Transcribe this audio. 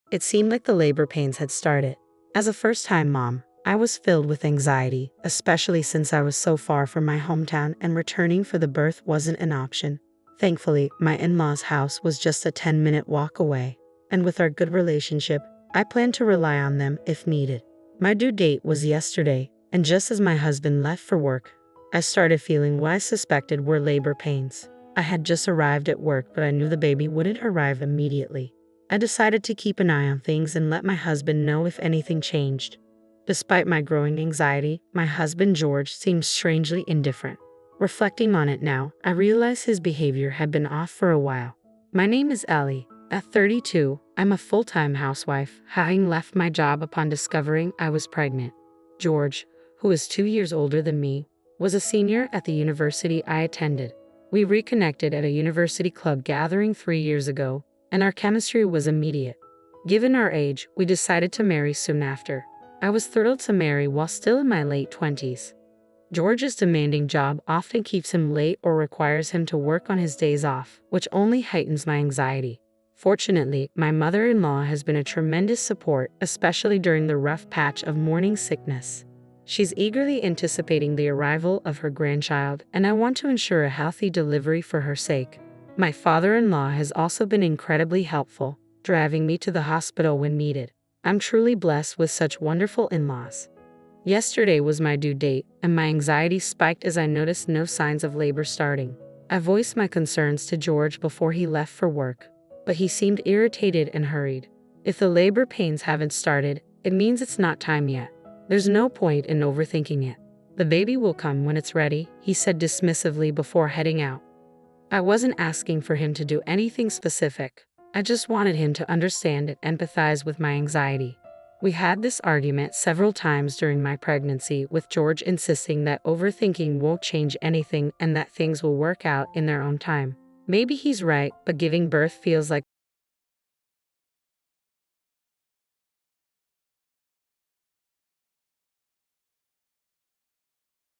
It seemed like the labor pains had started. As a first-time mom, I was filled with anxiety, especially since I was so far from my hometown and returning for the birth wasn't an option. Thankfully, my in-laws' house was just a 10-minute walk away, and with our good relationship, I planned to rely on them if needed. My due date was yesterday, and just as my husband left for work, I started feeling what I suspected were labor pains. I had just arrived at work, but I knew the baby wouldn't arrive immediately. I decided to keep an eye on things and let my husband know if anything changed. Despite my growing anxiety, my husband George seemed strangely indifferent. Reflecting on it now, I realized his behavior had been off for a while. My name is Ellie. At 32, I'm a full-time housewife, having left my job upon discovering I was pregnant. George, who is 2 years older than me, was a senior at the university I attended. We reconnected at a university club gathering 3 years ago, and our chemistry was immediate. Given our age, we decided to marry soon after. I was thrilled to marry while still in my late 20s. George's demanding job often keeps him late or requires him to work on his days off, which only heightens my anxiety. Fortunately, my mother-in-law has been a tremendous support, especially during the rough patch of morning sickness. She's eagerly anticipating the arrival of her grandchild, and I want to ensure a healthy delivery for her sake. My father-in-law has also been incredibly helpful, driving me to the hospital when needed. I'm truly blessed with such wonderful in-laws. Yesterday was my due date, and my anxiety spiked as I noticed no signs of labor starting. I voiced my concerns to George before he left for work, but he seemed irritated and hurried. If the labor pains haven't started, it means it's not time yet. There's no point in overthinking it. The baby will come when it's ready, he said dismissively before heading out. I wasn't asking for him to do anything specific. I just wanted him to understand and empathize with my anxiety. We had this argument several times during my pregnancy, with George insisting that overthinking won't change anything and that things will work out in their own time. Maybe he's right, but giving birth feels like